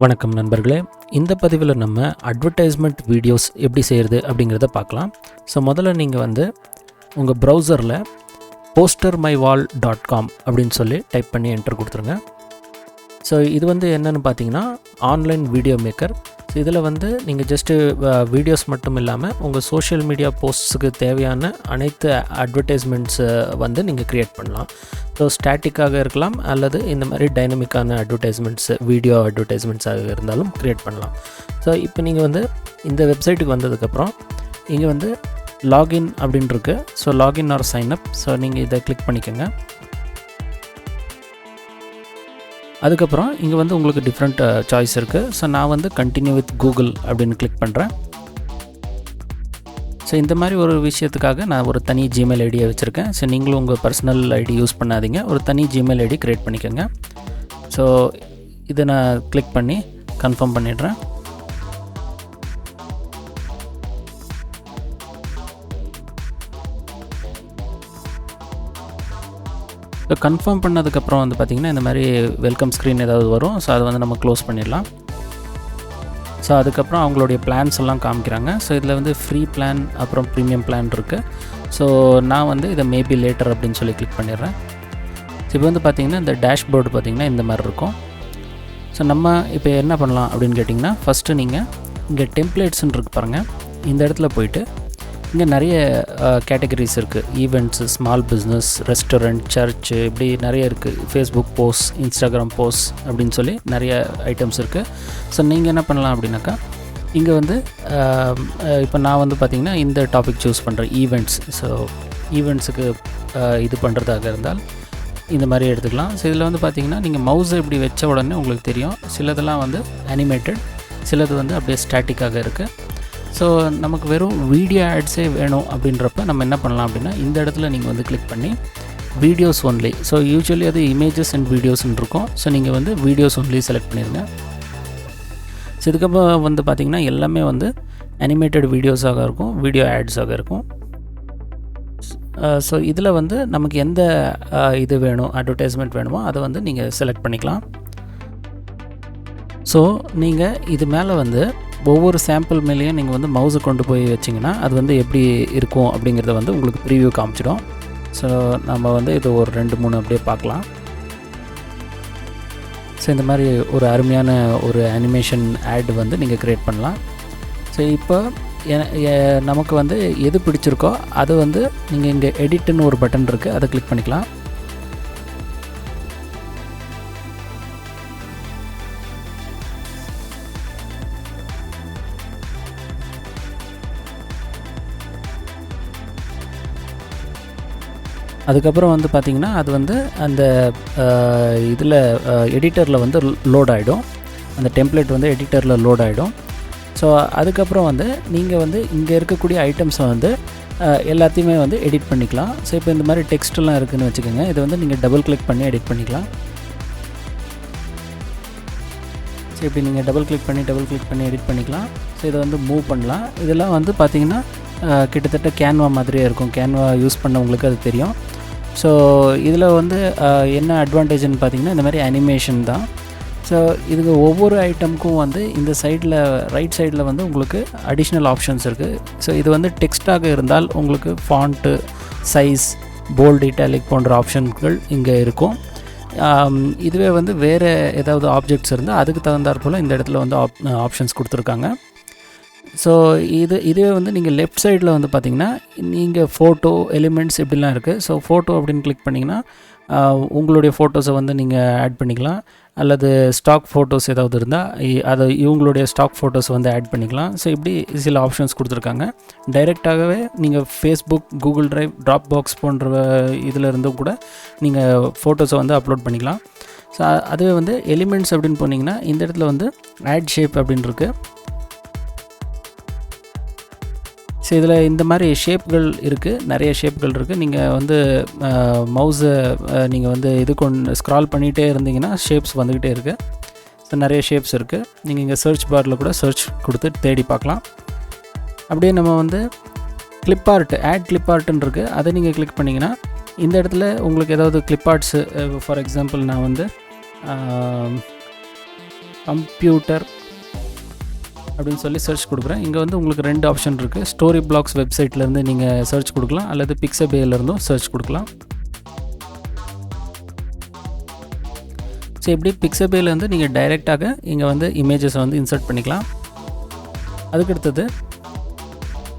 வணக்கம் நண்பர்களே, இந்த பதிவில் நம்ம அட்வர்டைஸ்மெண்ட் வீடியோஸ் எப்படி செய்கிறது அப்படிங்கிறத பார்க்கலாம். ஸோ முதல்ல நீங்கள் உங்கள் ப்ரௌசரில் postermywall.com அப்படின்னு சொல்லி டைப் பண்ணி என்டர் கொடுத்துருங்க. ஸோ இது என்னென்னு பார்த்தீங்கன்னா ஆன்லைன் வீடியோ மேக்கர். ஸோ இதில் நீங்கள் ஜஸ்ட்டு வீடியோஸ் மட்டும் இல்லாமல் உங்கள் சோஷியல் மீடியா போஸ்ட்ஸுக்கு தேவையான அனைத்து அட்வர்டைஸ்மெண்ட்ஸை நீங்கள் க்ரியேட் பண்ணலாம். ஸோ ஸ்டாட்டிக்காக இருக்கலாம் அல்லது இந்த மாதிரி டைனமிக்கான அட்வர்டைஸ்மெண்ட்ஸு வீடியோ அட்வர்டைஸ்மெண்ட்ஸாக இருந்தாலும் க்ரியேட் பண்ணலாம். ஸோ இப்போ நீங்கள் இந்த வெப்சைட்டுக்கு வந்ததுக்கப்புறம் இங்கே லாகின் அப்படின்ட்டுருக்கு. So login or sign up. So நீங்கள் இதை கிளிக் பண்ணிக்கோங்க. அதுக்கப்புறம் இங்கே உங்களுக்கு டிஃப்ரெண்ட் சாய்ஸ் இருக்குது. ஸோ நான் கண்டினியூ வித் கூகுள் அப்படின்னு கிளிக் பண்ணுறேன். ஸோ இந்த மாதிரி ஒரு விஷயத்துக்காக நான் ஒரு தனி ஜிமெயில் ஐடியை வச்சுருக்கேன். ஸோ நீங்களும் உங்கள் பர்சனல் ஐடி யூஸ் பண்ணாதீங்க, ஒரு தனி ஜிமெயில் ஐடி க்ரியேட் பண்ணிக்கோங்க. ஸோ இதை நான் கிளிக் பண்ணி கன்ஃபார்ம் பண்ணிடுறேன். ஸோ கன்ஃபார்ம் பண்ணதுக்கப்புறம் பார்த்திங்கன்னா இந்த மாதிரி வெல்கம் ஸ்க்ரீன் ஏதாவது வரும். ஸோ அதை நம்ம க்ளோஸ் பண்ணிடலாம். ஸோ அதுக்கப்புறம் அவங்களுடைய பிளான்ஸ் எல்லாம் காமிக்கிறாங்க. ஸோ இதில் ஃப்ரீ பிளான் அப்புறம் ப்ரீமியம் பிளான் இருக்குது. ஸோ நான் இதை மேபி லேட்டர் அப்படின்னு சொல்லி கிளிக் பண்ணிடுறேன். ஸோ இப்போ பார்த்திங்கன்னா இந்த டேஷ்போர்டு பார்த்திங்கன்னா இந்த மாதிரி இருக்கும். ஸோ நம்ம இப்போ என்ன பண்ணலாம் அப்படின்னு கேட்டிங்கன்னா ஃபஸ்ட்டு நீங்கள் இங்கே டெம்ப்ளேட்ஸ்ன்னு இருக்கு பாருங்கள். இந்த இடத்துல போயிட்டு இங்கே நிறைய கேட்டகரிஸ் இருக்குது. Events, small business, restaurant, church, இப்படி நிறைய இருக்குது. ஃபேஸ்புக் போஸ்ட், இன்ஸ்டாகிராம் போஸ்ட் அப்படின்னு சொல்லி நிறைய ஐட்டம்ஸ் இருக்குது. ஸோ நீங்கள் என்ன பண்ணலாம் அப்படின்னாக்கா இங்கே இப்போ நான் பார்த்திங்கன்னா இந்த டாபிக் சூஸ் பண்ணுறேன், ஈவெண்ட்ஸ். ஸோ ஈவெண்ட்ஸுக்கு இது பண்ணுறதாக இருந்தால் இந்த மாதிரி எடுத்துக்கலாம். ஸோ இதில் பார்த்திங்கன்னா நீங்கள் மவுஸை இப்படி வச்ச உடனே உங்களுக்கு தெரியும். சிலதெல்லாம் அனிமேட்டட், சிலது அப்படியே ஸ்டாட்டிக்காக இருக்குது. ஸோ நமக்கு வெறும் வீடியோ ஆட்ஸே வேணும் அப்படின்றப்ப நம்ம என்ன பண்ணலாம் அப்படின்னா இந்த இடத்துல நீங்கள் கிளிக் பண்ணி வீடியோஸ் ஒன்லி. ஸோ யூஸ்வலி அது இமேஜஸ் அண்ட் வீடியோஸ்ன்னு இருக்கும். ஸோ நீங்கள் வீடியோஸ் ஒன்லி செலக்ட் பண்ணிடுங்க. ஸோ இதுக்கப்புறம் பார்த்திங்கன்னா எல்லாமே அனிமேட்டட் வீடியோஸாக இருக்கும், வீடியோ ஆட்ஸாக இருக்கும். ஸோ இதில் நமக்கு எந்த இது வேணும், அட்வர்டைஸ்மெண்ட் வேணுமோ அதை நீங்கள் செலக்ட் பண்ணிக்கலாம். ஸோ நீங்கள் இது மேலே ஒவ்வொரு சாம்பிள் மேலேயும் நீங்கள் மவுஸை கொண்டு போய் வச்சிங்கன்னா அது எப்படி இருக்கும் அப்படிங்கிறத உங்களுக்கு ப்ரீவியூ காமிச்சிடும். ஸோ நம்ம இது ஒரு 2-3 அப்படியே பார்க்கலாம். ஸோ இந்த மாதிரி ஒரு அருமையான ஒரு அனிமேஷன் ஆட் நீங்கள் க்ரியேட் பண்ணலாம். ஸோ இப்போ நமக்கு எது பிடிச்சிருக்கோ அது நீங்கள் இங்கே எடிட்டுன்னு ஒரு பட்டன் இருக்குது, அதை கிளிக் பண்ணிக்கலாம். அதுக்கப்புறம் பார்த்திங்கன்னா அது அந்த இதில் எடிட்டரில் லோட் ஆகிடும். அந்த டெம்ப்ளேட் எடிட்டரில் லோட் ஆகிடும். ஸோ அதுக்கப்புறம் நீங்கள் இங்கே இருக்கக்கூடிய ஐட்டம்ஸை எல்லாத்தையுமே எடிட் பண்ணிக்கலாம். ஸோ இப்போ இந்த மாதிரி டெக்ஸ்ட்லாம் இருக்குதுன்னு வச்சுக்கோங்க. இதை நீங்கள் டபுள் கிளிக் பண்ணி எடிட் பண்ணிக்கலாம். ஸோ இப்படி நீங்கள் டபுள் கிளிக் பண்ணி எடிட் பண்ணிக்கலாம். ஸோ இதை மூவ் பண்ணலாம். இதெல்லாம் பார்த்திங்கன்னா கிட்டத்தட்ட கேன்வா மாதிரியே இருக்கும். கேன்வா யூஸ் பண்ணவங்களுக்கு அது தெரியும். ஸோ இதில் என்ன அட்வான்டேஜ்னு பார்த்திங்கன்னா இந்த மாதிரி அனிமேஷன் தான். ஸோ இதுக்கு ஒவ்வொரு ஐட்டமுக்கும் இந்த சைடில் ரைட் சைடில் உங்களுக்கு அடிஷ்னல் ஆப்ஷன்ஸ் இருக்குது. ஸோ இது டெக்ஸ்ட்டாக இருந்தால் உங்களுக்கு ஃபாண்ட்டு, சைஸ், போல்ட், இட்டாலிக் போன்ற ஆப்ஷன்கள் இங்கே இருக்கும். இதுவே வேறு ஏதாவது ஆப்ஜெக்ட்ஸ் இருந்தால் அதுக்கு தகுந்தாற் போல் இந்த இடத்துல ஆப்ஷன்ஸ் கொடுத்துருக்காங்க. ஸோ இதுவே நீங்கள் லெஃப்ட் சைடில் பார்த்திங்கன்னா நீங்கள் ஃபோட்டோ, எலிமெண்ட்ஸ் இப்படிலாம் இருக்குது. ஸோ ஃபோட்டோ அப்படின்னு கிளிக் பண்ணிங்கன்னா உங்களுடைய ஃபோட்டோஸை நீங்கள் ஆட் பண்ணிக்கலாம். அல்லது ஸ்டாக் ஃபோட்டோஸ் ஏதாவது இருந்தால் அதை இவங்களுடைய ஸ்டாக் ஃபோட்டோஸ் ஆட் பண்ணிக்கலாம். ஸோ இப்படி சில ஆப்ஷன்ஸ் கொடுத்துருக்காங்க. டைரெக்டாகவே நீங்கள் Facebook, Google drive, drop box போன்ற இதில் இருந்தும் கூட நீங்கள் ஃபோட்டோஸை அப்லோட் பண்ணிக்கலாம். ஸோ அதுவே எலிமெண்ட்ஸ் அப்படின்னு போனீங்கன்னா இந்த இடத்துல ஆட் ஷேப் அப்படின்னு இருக்குது. ஸோ இதில் இந்த மாதிரி ஷேப்கள் இருக்குது, நிறைய ஷேப்கள் இருக்குது. நீங்கள் மவுஸை நீங்கள் இது ஸ்க்ரால் பண்ணிகிட்டே இருந்தீங்கன்னா ஷேப்ஸ் வந்துக்கிட்டே இருக்குது. ஸோ நிறைய ஷேப்ஸ் இருக்குது. நீங்கள் இங்கே சர்ச் பாரில் கூட சர்ச் கொடுத்து தேடி பார்க்கலாம். அப்படியே நம்ம கிளிப் ஆர்ட், ஆட் கிளிப் ஆர்ட்டுன்னு இருக்குது. அதை நீங்கள் கிளிக் பண்ணிங்கன்னா இந்த இடத்துல உங்களுக்கு ஏதாவது கிளிப் ஆர்ட்ஸு, ஃபார் எக்ஸாம்பிள் நான் கம்ப்யூட்டர் அப்படின்னு சொல்லி சர்ச் கொடுக்குறேன். இங்கே வந்து உங்களுக்கு 2 ஆப்ஷன் இருக்குது. ஸ்டோரி பிளாக்ஸ் வெப்சைட்லேருந்து நீங்கள் சர்ச் கொடுக்கலாம், அல்லது பிக்சபேலேருந்தும் சர்ச் கொடுக்கலாம். ஸோ இப்படி பிக்சபேலேருந்து நீங்கள் டைரெக்டாக இங்கே வந்து இமேஜஸை வந்து இன்சர்ட் பண்ணிக்கலாம். அதுக்கடுத்தது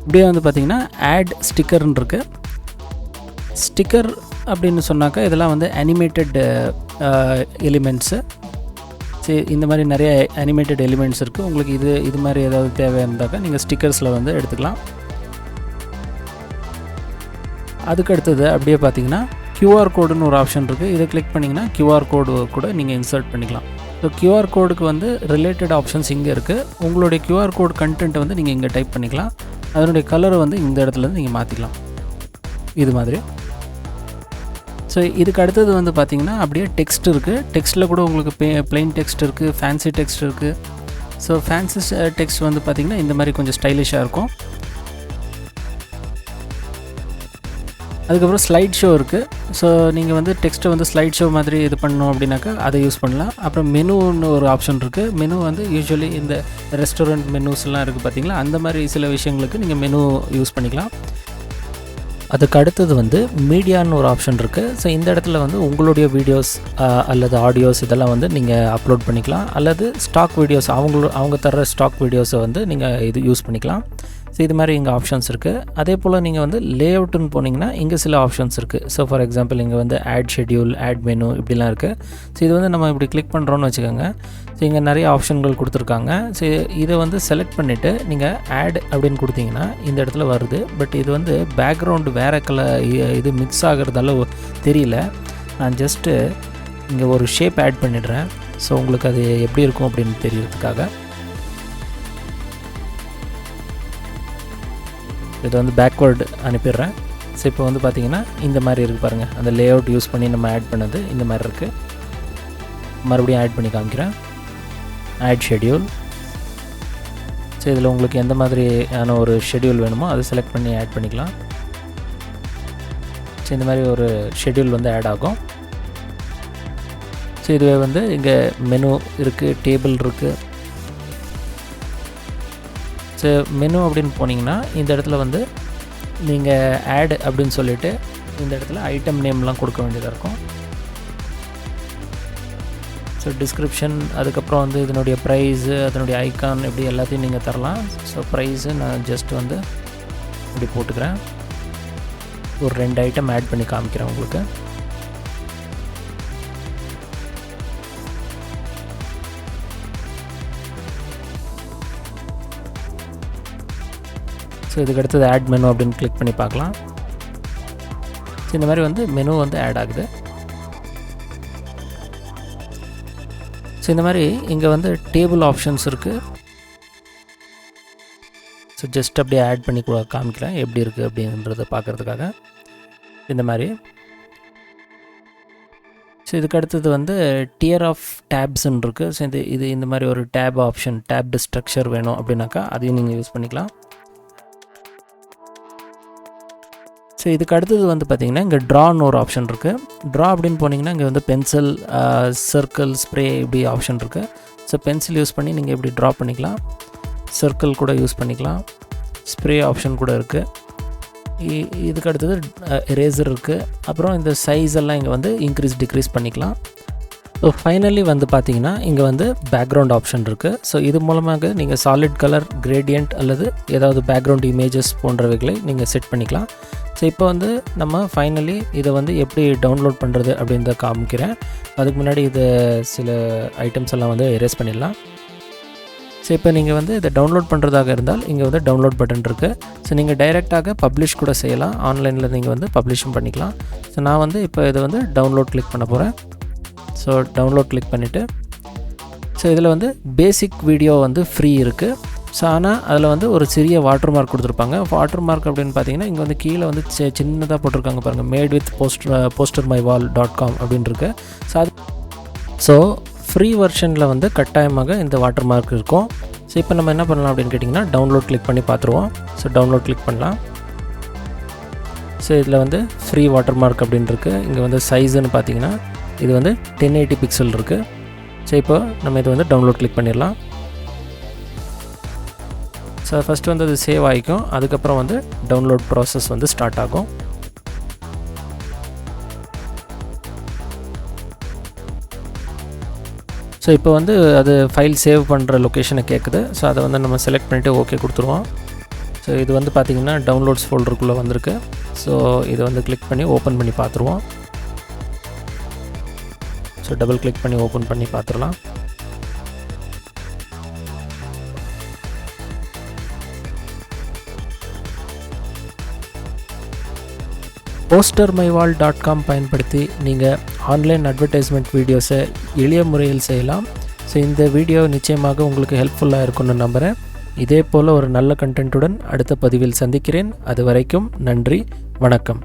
இப்படியே வந்து பார்த்திங்கன்னா ஆட் ஸ்டிக்கர்னு இருக்குது. ஸ்டிக்கர் அப்படின்னு சொன்னாக்கா இதெல்லாம் வந்து அனிமேட்டட் எலிமெண்ட்ஸு. சரி, இந்த மாதிரி நிறைய அனிமேட்டட் எலிமெண்ட்ஸ் இருக்குது. உங்களுக்கு இது மாதிரி ஏதாவது தேவை இருந்தாக்கா நீங்கள் ஸ்டிக்கர்ஸில் வந்து எடுத்துக்கலாம். அதுக்கடுத்தது அப்படியே பார்த்தீங்கன்னா கியூஆர் கோடுன்னு ஒரு ஆப்ஷன் இருக்குது. இதை கிளிக் பண்ணிங்கன்னா கியூஆர் கோடு கூட நீங்கள் இன்சர்ட் பண்ணிக்கலாம். ஸோ கியூஆர் கோடுக்கு வந்து ரிலேட்டட் ஆப்ஷன்ஸ் இங்கே இருக்குது. உங்களுடைய கியூஆர் கோடு கண்டென்ட்டை வந்து நீங்கள் இங்கே டைப் பண்ணிக்கலாம். அதனுடைய கலரை வந்து இந்த இடத்துலேருந்து நீங்கள் மாற்றிக்கலாம் இது மாதிரி. ஸோ இதுக்கு அடுத்தது வந்து பார்த்திங்கன்னா அப்படியே டெக்ஸ்ட் இருக்குது. டெக்ஸ்ட்டில் கூட உங்களுக்கு பிளெயின் டெக்ஸ்ட் இருக்குது, ஃபேன்சி டெக்ஸ்ட் இருக்குது. ஸோ ஃபேன்சி டெக்ஸ்ட் வந்து பார்த்திங்கன்னா இந்த மாதிரி கொஞ்சம் ஸ்டைலிஷாக இருக்கும். அதுக்கப்புறம் ஸ்லைட் ஷோ இருக்குது. ஸோ நீங்கள் வந்து டெக்ஸ்ட்டை வந்து ஸ்லைட் ஷோ மாதிரி இது பண்ணணும் அப்படின்னாக்கா அதை யூஸ் பண்ணலாம். அப்புறம் மெனுன்னு ஒரு ஆப்ஷன் இருக்குது. மெனு வந்து யூஸ்வலி இந்த ரெஸ்டாரண்ட் மெனுஸ்லாம் இருக்குது பார்த்திங்களா, அந்த மாதிரி சில விஷயங்களுக்கு நீங்கள் மெனு யூஸ் பண்ணிக்கலாம். அதுக்கு அடுத்தது வந்து மீடியான்னு ஒரு ஆப்ஷன் இருக்குது. ஸோ இந்த இடத்துல வந்து உங்களுடைய வீடியோஸ் அல்லது ஆடியோஸ் இதெல்லாம் வந்து நீங்கள் அப்லோட் பண்ணிக்கலாம், அல்லது ஸ்டாக் வீடியோஸ் அவங்க தர்ற ஸ்டாக் வீடியோஸை வந்து நீங்கள் இது யூஸ் பண்ணிக்கலாம். ஸோ இது மாதிரி இங்கே ஆப்ஷன்ஸ் இருக்குது. அதே போல் நீங்கள் வந்து லேஅவுட்டுன்னு போனீங்கன்னா இங்கே சில ஆப்ஷன்ஸ் இருக்குது. ஸோ ஃபார் எக்ஸாம்பிள் இங்கே வந்து ஆட் ஷெட்யூல், ஆட் மெனு இப்படிலாம் இருக்குது. ஸோ இது வந்து நம்ம இப்படி கிளிக் பண்ணுறோன்னு வச்சுக்கோங்க. ஸோ இங்கே நிறைய ஆப்ஷன்கள் கொடுத்துருக்காங்க. ஸோ இதை வந்து செலக்ட் பண்ணிவிட்டு நீங்கள் ஆட் அப்படின்னு கொடுத்தீங்கன்னா இந்த இடத்துல வருது. பட் இது வந்து பேக்ரவுண்டு வேறு இது மிக்ஸ் ஆகிறதால தெரியல. நான் ஜஸ்ட்டு இங்கே ஒரு ஷேப் ஆட் பண்ணிடுறேன். ஸோ உங்களுக்கு அது எப்படி இருக்கும் அப்படின்னு தெரியறதுக்காக இதை வந்து பேக்வேர்டு அனுப்பிடுறேன். ஸோ இப்போ வந்து பார்த்திங்கன்னா இந்த மாதிரி இருக்குது பாருங்கள். அந்த லேஅவுட் யூஸ் பண்ணி நம்ம ஆட் பண்ணது இந்த மாதிரி இருக்குது. மறுபடியும் ஆட் பண்ணி காமிக்கிறேன். Add schedule. ஸோ இதில் உங்களுக்கு எந்த மாதிரியான ஒரு ஷெட்யூல் வேணுமோ அதை செலக்ட் பண்ணி ஆட் பண்ணிக்கலாம். ஸோ இந்த மாதிரி ஒரு ஷெட்யூல் வந்து ஆட் ஆகும். ஸோ இதுவே வந்து இங்கே மெனு இருக்குது, டேபிள் இருக்குது. ஸோ மெனு அப்படின்னு போனீங்கன்னா இந்த இடத்துல வந்து நீங்கள் ஆட் அப்படின்னு சொல்லிவிட்டு இந்த இடத்துல ஐட்டம் நேம்லாம் கொடுக்க வேண்டியதாக இருக்கும். ஸோ டிஸ்கிரிப்ஷன், அதுக்கப்புறம் வந்து இதனுடைய ப்ரைஸு, அதனுடைய ஐக்கான் இப்படி எல்லாத்தையும் நீங்கள் தரலாம். ஸோ ப்ரைஸு நான் ஜஸ்ட் வந்து இப்படி போட்டுக்கிறேன். ஒரு 2 ஐட்டம் ஆட் பண்ணி காமிக்கிறேன் உங்களுக்கு. ஸோ இதுக்கு அடுத்தது ஆட் மெனு அப்படின்னு கிளிக் பண்ணி பார்க்கலாம். ஸோ இந்த மாதிரி வந்து மெனு வந்து ஆட் ஆகுது. ஸோ இந்த மாதிரி இங்கே வந்து டேபிள் ஆப்ஷன்ஸ் இருக்குது. ஸோ ஜஸ்ட் அப்படியே ஆட் பண்ணி காமிக்கிறேன் எப்படி இருக்குது அப்படின்றத பார்க்குறதுக்காக இந்த மாதிரி. ஸோ இதுக்கு அடுத்தது வந்து டியர் ஆஃப் டேப்ஸ்ன்னு இருக்குது. ஸோ இது இந்த மாதிரி ஒரு டேப் ஆப்ஷன், டேப்டு ஸ்ட்ரக்சர் வேணும் அப்படின்னாக்கா அதையும் நீங்கள் யூஸ் பண்ணிக்கலாம். ஸோ இதுக்கு அடுத்தது வந்து பார்த்திங்கன்னா இங்கே ட்ரான்னு ஒரு ஆப்ஷன் இருக்குது. ட்ரா அப்படின்னு போனீங்கன்னா இங்கே வந்து பென்சில், சர்க்கிள், ஸ்ப்ரே இப்படி ஆப்ஷன் இருக்குது. ஸோ பென்சில் யூஸ் பண்ணி நீங்கள் இப்படி ட்ரா பண்ணிக்கலாம். சர்க்கிள் கூட யூஸ் பண்ணிக்கலாம். ஸ்ப்ரே ஆப்ஷன் கூட இருக்குது. இதுக்கு அடுத்தது எரேசர் இருக்குது. அப்புறம் இந்த சைஸ் எல்லாம் இங்கே வந்து இன்க்ரீஸ் டிக்ரீஸ் பண்ணிக்கலாம். ஸோ ஃபைனலி வந்து பார்த்திங்கன்னா இங்கே வந்து பேக்ரவுண்ட் ஆப்ஷன் இருக்குது. ஸோ இது மூலமாக நீங்கள் சாலிட் கலர், கிரேடியன்ட் அல்லது ஏதாவது பேக்ரவுண்ட் இமேஜஸ் போன்றவைகளை நீங்கள் செட் பண்ணிக்கலாம். ஸோ இப்போ வந்து நம்ம ஃபைனலி இதை வந்து எப்படி டவுன்லோட் பண்ணுறது அப்படின்றத காமிக்கிறேன். அதுக்கு முன்னாடி இதை சில ஐட்டம்ஸ் எல்லாம் வந்து எரேஸ் பண்ணிடலாம். ஸோ இப்போ நீங்கள் வந்து இதை டவுன்லோட் பண்ணுறதாக இருந்தால் இங்கே வந்து டவுன்லோட் பட்டன் இருக்குது. ஸோ நீங்கள் டைரெக்டாக பப்ளிஷ் கூட செய்யலாம். ஆன்லைனில் நீங்கள் வந்து பப்ளிஷும் பண்ணிக்கலாம். ஸோ நான் வந்து இப்போ இதை வந்து டவுன்லோட் கிளிக் பண்ண போகிறேன். ஸோ டவுன்லோட் கிளிக் பண்ணிவிட்டு ஸோ இதில் வந்து பேசிக் வீடியோ வந்து ஃப்ரீ இருக்குது. ஸோ ஆனால் அதில் வந்து ஒரு சிறிய வாட்டர் மார்க் கொடுத்துருப்பாங்க. வாட்டர் மார்க் அப்படின்னு பார்த்தீங்கன்னா இங்கே வந்து கீழே வந்து சின்னதாக போட்டிருக்காங்க பாருங்கள், மேட் வித் postermyWall.com அப்படின்னு இருக்கு. ஸோ ஃப்ரீ வெர்ஷனில் வந்து கட்டாயமாக இந்த வாட்டர் மார்க் இருக்கும். ஸோ இப்போ நம்ம என்ன பண்ணலாம் அப்படின்னு கேட்டிங்கன்னா டவுன்லோட் கிளிக் பண்ணி பார்த்துருவோம். ஸோ டவுன்லோட் கிளிக் பண்ணலாம். ஸோ இதில் வந்து ஃப்ரீ வாட்டர் மார்க் அப்படின்னு இருக்குது. இங்கே வந்து சைஸுன்னு பார்த்தீங்கன்னா இது வந்து 1080 பிக்சல் இருக்குது. ஸோ இப்போ நம்ம இது வந்து டவுன்லோட் கிளிக் பண்ணிடலாம். ஸோ ஃபஸ்ட்டு வந்து அது சேவ் ஆகிக்கும், அதுக்கப்புறம் வந்து டவுன்லோட் ப்ராசஸ் வந்து ஸ்டார்ட் ஆகும். ஸோ இப்போ வந்து அது ஃபைல் சேவ் பண்ணுற லொக்கேஷனை கேட்குது. ஸோ அதை வந்து நம்ம செலக்ட் பண்ணிவிட்டு ஓகே கொடுத்துருவோம். ஸோ இது வந்து பார்த்திங்கன்னா டவுன்லோட்ஸ் ஃபோல்டருக்குள்ளே வந்திருக்கு. ஸோ இதை வந்து கிளிக் பண்ணி ஓப்பன் பண்ணி பார்த்துருவோம். ஸோ டபுள் கிளிக் பண்ணி ஓப்பன் பண்ணி பார்த்துடலாம். postermywall.com பயன்படுத்தி நீங்கள் ஆன்லைன் அட்வர்டைஸ்மெண்ட் வீடியோஸை எளிய முறையில் செய்யலாம். ஸோ இந்த வீடியோ நிச்சயமாக உங்களுக்கு ஹெல்ப்ஃபுல்லாக இருக்கும்னு நம்புகிறேன். இதே போல் ஒரு நல்ல கண்டென்ட்டுடன் அடுத்த பதிவில் சந்திக்கிறேன். அது வரைக்கும் நன்றி, வணக்கம்.